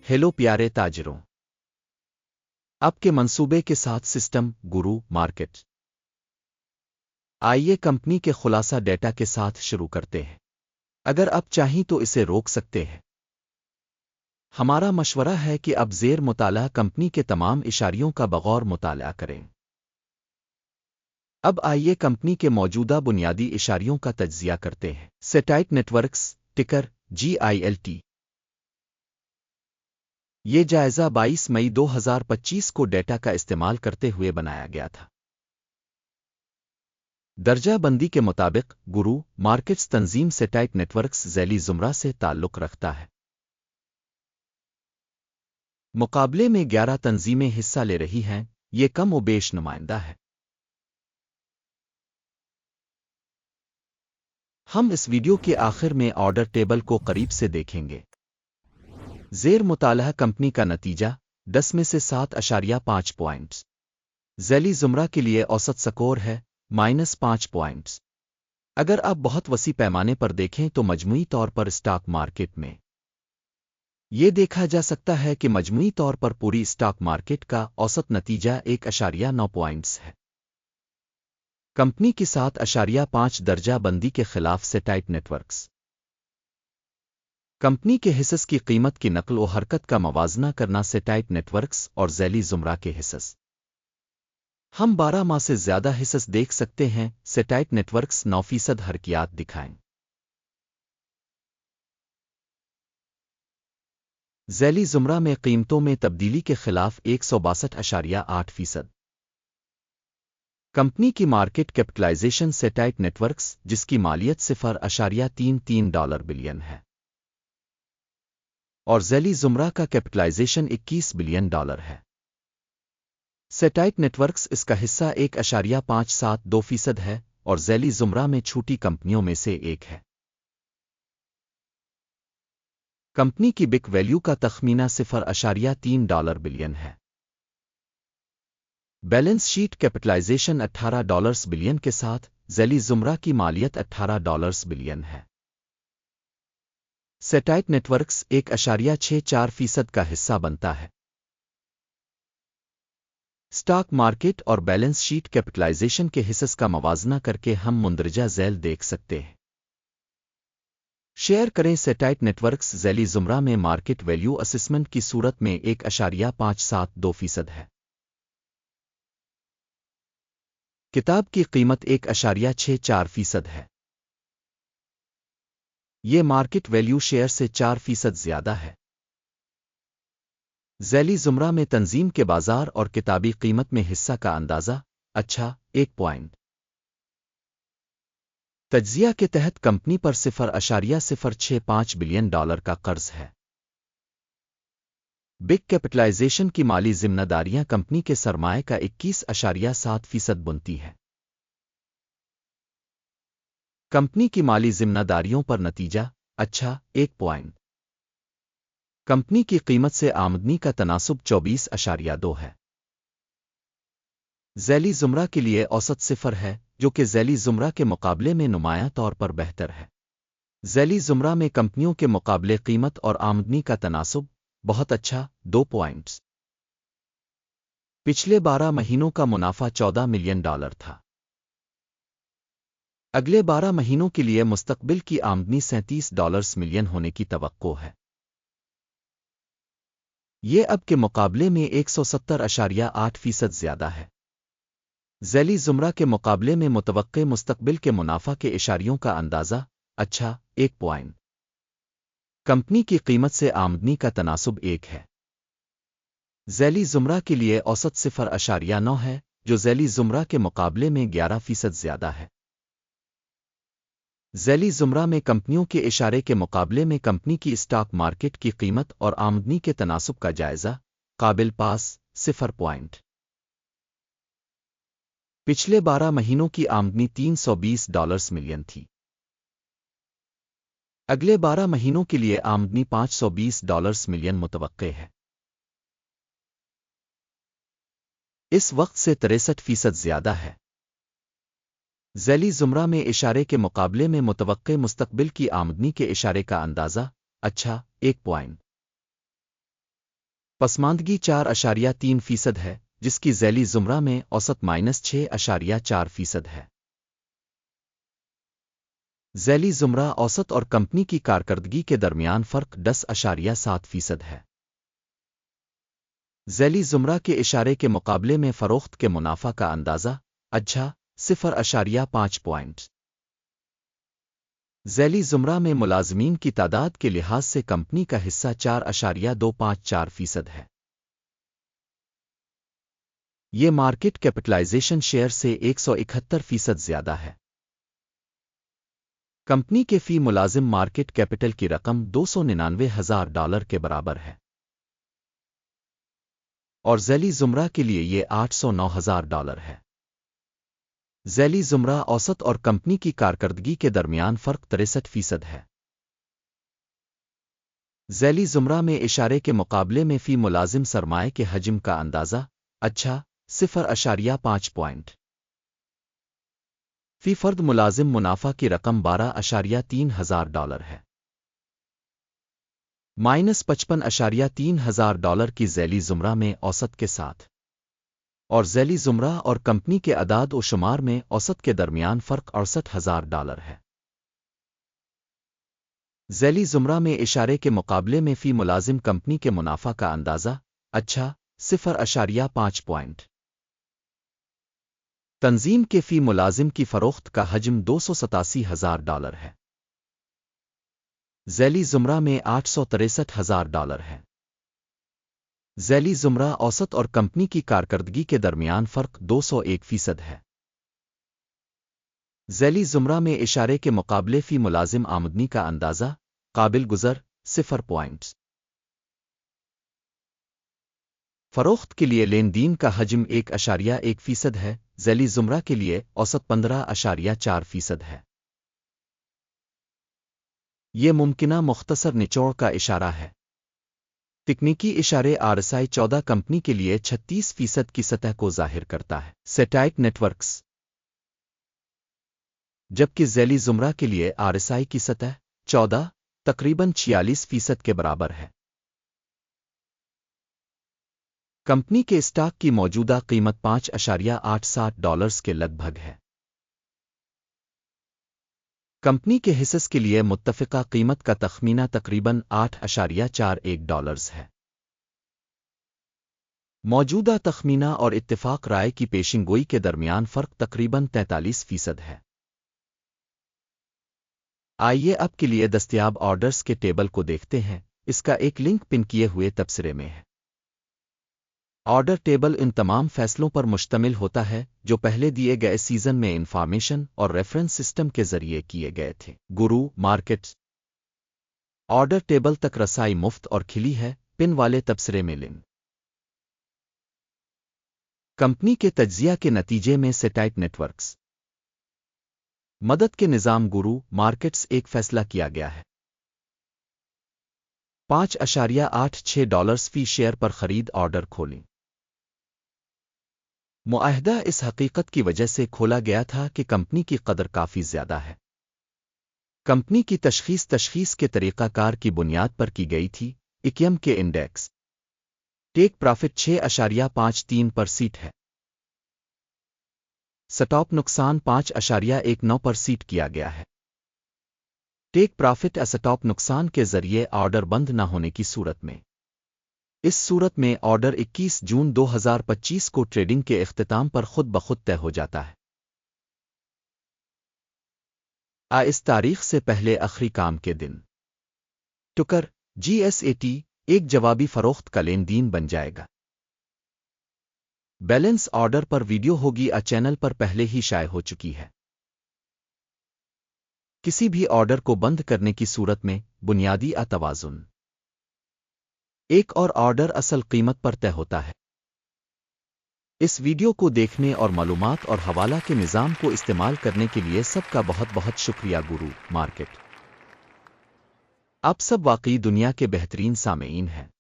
Hello प्यारे ताजरों, आपके मंसूबे के साथ सिस्टम गुरु मार्केट। आइए कंपनी के खुलासा डेटा के साथ शुरू करते हैं। अगर आप चाहें तो इसे रोक सकते हैं। हमारा मशवरा है कि आप ज़ेर मुताला कंपनी के तमाम इशारियों का बगौर मुताला करें। अब आइए कंपनी के मौजूदा बुनियादी इशारियों का तज्जिया करते हैं। सेटेलाइट नेटवर्क्स, टिकर GILT। ये जायज़ा 22 मई 2025 को डेटा का इस्तेमाल करते हुए बनाया गया था। दर्जा बंदी के मुताबिक गुरु मार्केट्स तंजीम सेटेलाइट नेटवर्क्स ज़ैली ज़ुमरा से ताल्लुक़ रखता है। मुकाबले में 11 तंजीमें हिस्सा ले रही हैं। ये कम व बेश नुमाइंदा है। हम इस वीडियो के आखिर में ऑर्डर टेबल को करीब से देखेंगे। ज़ेर मुतालह कंपनी का नतीजा 10 में से 7.5 पॉइंट्स। ज़ैली ज़ुमरा के लिए औसत स्कोर है -5 पॉइंट्स। अगर आप बहुत वसी पैमाने पर देखें तो मजमूई तौर पर स्टॉक मार्केट में ये देखा जा सकता है कि मजमूई तौर पर पूरी स्टॉक मार्केट का औसत नतीजा 1.9 पॉइंट्स है। कंपनी की 7.5 दर्जा बंदी के खिलाफ सेटेलाइट नेटवर्क्स। कंपनी के हिस्स की कीमत की नकल व हरकत का मवाजना करना सेटेलाइट नेटवर्क्स और ज़ैली ज़ुमरा के हिस्स। हम 12 माह से ज़्यादा हिस्स देख सकते हैं। सेटेलाइट नेटवर्क्स 9% हरकियात दिखाएं। ज़ैली ज़ुमरा में कीमतों में तब्दीली के खिलाफ 162.8%। कंपनी की मार्केट कैपिटलाइजेशन सेटेलाइट नेटवर्क्स जिसकी मालियत $0.33 बिलियन है और ज़ैली ज़ुमरा का कैपिटलाइजेशन $21 बिलियन है। सेटेलाइट नेटवर्क्स इसका हिस्सा 1.572% है और ज़ैली ज़ुमरा में छोटी कंपनियों में से एक है। कंपनी की बिक वैल्यू का तखमीना $0.3 बिलियन है। बैलेंस शीट कैपिटलाइजेशन $18 बिलियन के साथ ज़ैली ज़ुमरा की मालियत $18 बिलियन है। सेटेलाइट नेटवर्क्स 1.64% का हिस्सा बनता है। स्टॉक मार्केट और बैलेंस शीट कैपिटलाइजेशन के हिस्स का मवाजना करके हम मुंदरजा झैल देख सकते हैं। शेयर करें। सेटेलाइट नेटवर्क्स ज़ैली ज़ुमरा में मार्केट वैल्यू असेसमेंट की सूरत में 1.572% है। किताब की कीमत 1.64% है। ये मार्केट वैल्यू शेयर से 4% ज़्यादा है। ज़ैली ज़ुमरा में तंजीम के बाजार और किताबी कीमत में हिस्सा का अंदाज़ा 1 पॉइंट। तज्जिया के तहत कंपनी पर $0.065 बिलियन का कर्ज है। बिग कैपिटलाइजेशन की माली जिम्मेदारियां कंपनी के सरमाए का 21.7% बुनती है। कंपनी की माली जिम्मेदारियों पर नतीजा 1 पॉइंट। कंपनी की कीमत से आमदनी का तनासुब 24.2 है। ज़ैली ज़ुमरा के लिए औसत 0 है जो कि ज़ैली ज़ुमरा के मुकाबले में नुमायां तौर पर बेहतर है। ज़ैली ज़ुमरा में कंपनियों के मुकाबले कीमत और आमदनी का तनासुब बहुत अच्छा 2 पॉइंट्स। पिछले 12 महीनों का मुनाफा $14 मिलियन था। अगले 12 महीनों के लिए मुस्तकबिल की आमदनी $37 मिलियन होने की तवक्को है। ये अब के मुकाबले में 170.8% ज़्यादा है। ज़ैली ज़ुमरा के मुकाबले में मुतवक्के मुस्तकबिल के मुनाफा के इशारियों का अंदाज़ा 1 पॉइंट। कंपनी की कीमत से आमदनी का तनासुब 1 है। ज़ैली ज़ुमरा के लिए औसत 0.9 है जो ज़ैली ज़ुमरा के मुकाबले में 11% ज़्यादा है। ज़ैली ज़ुमरा में कंपनियों के इशारे के मुकाबले में कंपनी की स्टॉक मार्केट की कीमत और आमदनी के तनासुब का जायज़ा काबिल पास 0 पॉइंट। पिछले 12 महीनों की आमदनी $320 मिलियन थी। अगले 12 महीनों के लिए आमदनी $520 मिलियन मुतवक्के है। इस वक्त से 63% ज़्यादा है। ज़ैली ज़ुमरा में इशारे के मुकाबले में मुतवक्के मुस्तकबिल की आमदनी के इशारे का अंदाज़ा 1 पॉइंट। पसमानदगी 4.3% है, जिसकी ज़ैली ज़ुमरा में औसत -6.4% है। ज़ैली ज़ुमरा औसत और कंपनी की कारकर्दगी के दरमियान फ़र्क 10.7% है। ज़ैली ज़ुमरा के इशारे के मुकाबले में फ़रोख्त के मुनाफा का अंदाज़ा अच्छा 0.5 पॉइंट। ज़ैली ज़ुमरा में मुलाज़मीन की तादाद के लिहाज से कंपनी का हिस्सा 4.254% है। ये मार्केट कैपिटलाइजेशन शेयर से 171% ज़्यादा है। कंपनी के फी मुलाजिम मार्केट कैपिटल की रकम $299,000 के बराबर है और ज़ैली ज़ुमरा के लिए ये $809,000 है। ज़ैली ज़ुमरा औसत और कंपनी की कारकर्दगी के दरमियान फ़र्क 63% है। ज़ैली ज़ुमरा में इशारे के मुकाबले में फ़ी मुलाजिम सरमाए के हजम का अंदाज़ा अच्छा 0.5 पॉइंट। फ़ी फ़र्द मुलाजिम मुनाफा की रकम $12,300 है। -$55,300 की ज़ैली ज़ुमरा में औसत के साथ और ज़ैली ज़ुमरा और कंपनी के अदाद व शुमार में औसत के दरमियान फ़र्क $68,000 है। ज़ैली ज़ुमरा में इशारे के मुकाबले में फ़ी मुलाजिम कंपनी के मुनाफा का अंदाज़ा अच्छा 0.5 पॉइंट। तंजीम के फ़ी मुलाजिम की फ़रोख्त का हजम $287,000 है। ज़ैली ज़ुमरा में $863,000 है। ज़ैली ज़ुमरा औसत और कंपनी की कारकर्दगी के दरमियान फ़र्क 201% है। ज़ैली ज़ुमरा में इशारे के मुकाबले फ़ी मुलाजिम आमदनी का अंदाज़ा काबिल गुज़र 0 पॉइंट। फ़रोख्त के लिए लेन देन का हजम 1.1% है। ज़ैली ज़ुमरा के लिए औसत 15.4% है। ये मुमकिना मुख्तसर निचोड़ का इशारा है। तकनीकी इशारे RSI 14 कंपनी के लिए 36% की सतह को ज़ाहिर करता है। सैटेलाइट नेटवर्क्स, जबकि ज़ैली ज़ुमरा के लिए RSI की सतह 14 तकरीबन 46% के बराबर है। कंपनी के स्टॉक की मौजूदा कीमत $5.87 के लगभग है। कंपनी के हिस्स के लिए मुत्तफ़िका कीमत का तखमीना तकरीबन $8.41 है। मौजूदा तखमीना और इत्तिफाक राय की पेशिंगोई के दरमियान फ़र्क तकरीबन 43% है। आइए अब के लिए दस्तयाब ऑर्डर्स के टेबल को देखते हैं। इसका एक लिंक पिन किए हुए तबसरे में है। ऑर्डर टेबल इन तमाम फैसलों पर मुश्तमिल होता है जो पहले दिए गए सीज़न में इंफॉर्मेशन और रेफरेंस सिस्टम के जरिए किए गए थे। गुरु मार्केट्स ऑर्डर टेबल तक रसाई मुफ्त और खिली है। पिन वाले तबसरे में लिंक। कंपनी के तज्जिया के नतीजे में सैटेलाइट नेटवर्क्स मदद के निज़ाम गुरु मार्केट्स एक फैसला किया गया है। $5.86 फी शेयर पर खरीद ऑर्डर खोलें। मुआहदा इस हकीकत की वजह से खोला गया था कि कंपनी की कदर काफ़ी ज़्यादा है। कंपनी की तशख़ीस के तरीक़ाकार की बुनियाद पर की गई थी। इक्यम के इंडेक्स टेक प्रॉफिट 6.53% है। स्टॉप नुकसान 5.19% किया गया है। टेक प्रॉफिट स्टॉप नुकसान के जरिए ऑर्डर बंद न होने की सूरत में। इस सूरत में ऑर्डर 21 जून 2025 को ट्रेडिंग के इख्तिताम पर खुद ब खुद तय हो जाता है। इस तारीख से पहले आखिरी काम के दिन टुकर GSAT एक जवाबी फरोख्त का लेन देन बन जाएगा। बैलेंस ऑर्डर पर वीडियो होगी चैनल पर पहले ही शाये हो चुकी है। किसी भी ऑर्डर को बंद करने की सूरत में बुनियादी तवाज़ुन एक और ऑर्डर असल कीमत पर तय होता है। इस वीडियो को देखने और मालूमात और हवाला के निज़ाम को इस्तेमाल करने के लिए सबका बहुत बहुत शुक्रिया। गुरु मार्केट आप सब वाकई दुनिया के बेहतरीन सामेईन हैं।